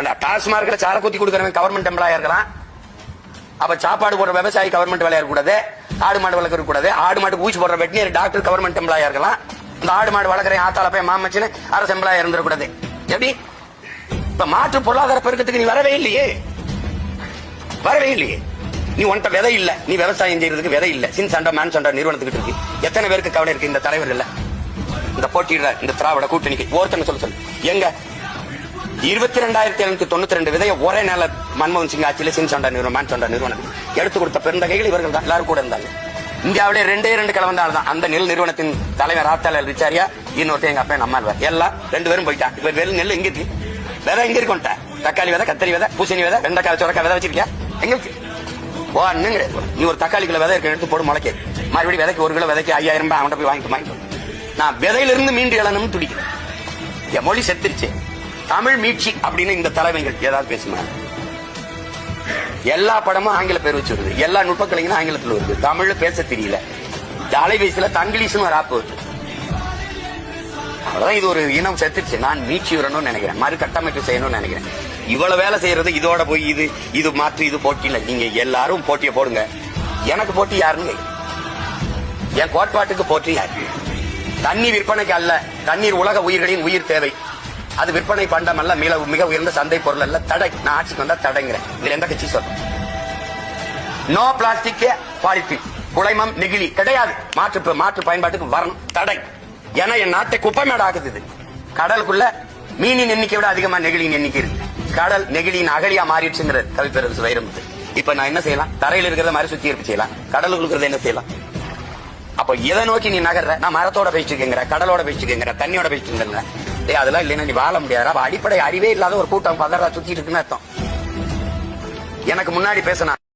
அந்த டாஸ்மார்க்ல சார குத்தி கொடுக்கறவன் கவர்மெண்ட் எம்ப்ளாயா இருக்கலாம். அப்ப சாப்பாடு போடுற விவசாயி கவர்மெண்ட் வேலையா இருக்கக்கூடாது, ஆடு மாடு வளர்க்க கூடாது, ஆடு மாடு ஊசி போடுற வெட்டினரி டாக்டர் கவர்மெண்ட் எம்ப்ளாயா இருக்கலாம். இந்த ஆடு மாடு வளர்க்குற ஆத்தால போய் மாமச்சின்னு அரசு எம்ப்ளாயா இருந்துடக்கூடாது. எப்படி இப்ப மாற்று பொருளாதார பெருக்கத்துக்கு நீ வரவே இல்லையே, வரவே இல்லையே. நீ உன்ட்ட விதை இல்ல, நீ விவசாயம் செய்யறதுக்கு விதை இல்ல. சின் சண்டா மேன் சண்டா நிறுவனத்துக்கு இருக்கு. எத்தனை பேருக்கு கவலை இருக்கு இந்த தலைவர் இல்ல, இந்த போட்டியிட இந்த திராவிட கூட்டணிக்கு ஒருத்தங்க சொல்லு எங்க 22,792 விதையை ஒரே நாள மன்மோகன் சிங் ஆட்சியில சின் சண்டா நிறுவனம் மேன் சண்டா நிறுவனம் எடுத்து கொடுத்த பெருந்தகைகள் இவர்கள் தான். எல்லாரும் கூட இருந்தாங்க. இந்தியாவிலே 2 கலவந்தாள் தான். அந்த நெல் நிறுவனத்தின் தலைவர் ஆத்தாளர் ரிச்சாரியா, இன்னொருத்த எங்க அப்பா நம்ம எல்லாம் 2 பேரும் போயிட்டான். இப்ப வெறும் நெல் எங்க இருக்கு, விதை எங்க இருக்கு? தக்காளி விதை, கத்தரி விதை, பூசணி விதை, வெண்டைக்காய், சுரக்காய் விதை வச்சிருக்கியா? எங்க இருக்கு? ஒண்ணும் கிடையாது. நீ ஒரு தக்காளி கிலோ விதை எடுத்து போடு, முளைக்க மறுபடியும் விதைக்கு 1 கிலோ விதைக்கு 5000 ரூபாய் அவன்கிட்ட போய் வாங்கிட்டு நான் விதையிலிருந்து மீண்டு எழணும்னு துடிக்கிறேன். என் மொழி செத்துருச்சு. தமிழ் மீட்சி அப்படின்னு இந்த தலைமைகள் ஏதாவது பேசுமா? எல்லா படமும் ஆங்கில பேர் வச்சு வருது, எல்லா நுட்பக்கலைங்களும் ஆங்கிலத்தில் வருது, தமிழ்ல பேச தெரியல. அலைபேசியில தங்கிலீஷ்னு ஒரு ஆப் வருது. அவ்வளவுதான். இது ஒரு இனம் செத்துருச்சு. நான் மீட்சி வரணும்னு நினைக்கிறேன், மறு கட்டமைப்பு செய்யணும்னு நினைக்கிறேன். இவ்வளவு வேலை செய்யறது இதோட போய் இது மாற்று இது போட்டி இல்ல. நீங்க எல்லாரும் போட்டியை போடுங்க. எனக்கு போட்டி யாருன்னு, என் கோட்பாட்டுக்கு போட்டி யாரு? தண்ணீர் விற்பனைக்கு அல்ல, தண்ணீர் உலக உயிர்களின் உயிர் தேவை. அது விற்பனை பண்டம் அல்ல, மிக உயர்ந்த சந்தை பொருள் அல்ல. தடை. நான் ஆட்சிக்கு வந்தா தடைங்கிறேன். இதுல எந்த கட்சி சொல்லும்? நோ பிளாஸ்டிக் பாலித்தீன், குளைமம், நெகிழி கிடையாது. மாற்று பயன்பாட்டுக்கு வரணும். தடை. ஏன்னா என் நாட்டை குப்பைமேடு ஆகுது. இது கடலுக்குள்ள மீனின் எண்ணிக்கை விட அதிகமா நெகிழியின் எண்ணிக்கை இருக்கு. கடல் நெகிழியின் அகழியா மாறிடுச்சுங்கிற கவிப்பேரரசு வைரமுத்து. இப்ப நான் என்ன செய்யலாம்? தரையில் இருக்கிறத மாதிரி சுத்தி செய்யலாம், கடலுக்கு இருக்கிறத என்ன செய்யலாம்? அப்ப எதை நோக்கி நீ நகர்ற? நான் மரத்தோட பேசிட்டு இருக்கேங்கிற, கடலோட பேசிட்டு இருக்கேங்கிற, தண்ணியோட பேசிட்டு இருக்கேங்கிற. அதெல்லாம் இல்லைன்னா நீ வாழ முடியாது. அப்ப அடிப்படை அறிவே இல்லாத ஒரு கூட்டம் பதறா சுத்திட்டு இருக்குன்னு அர்த்தம். எனக்கு முன்னாடி பேசினா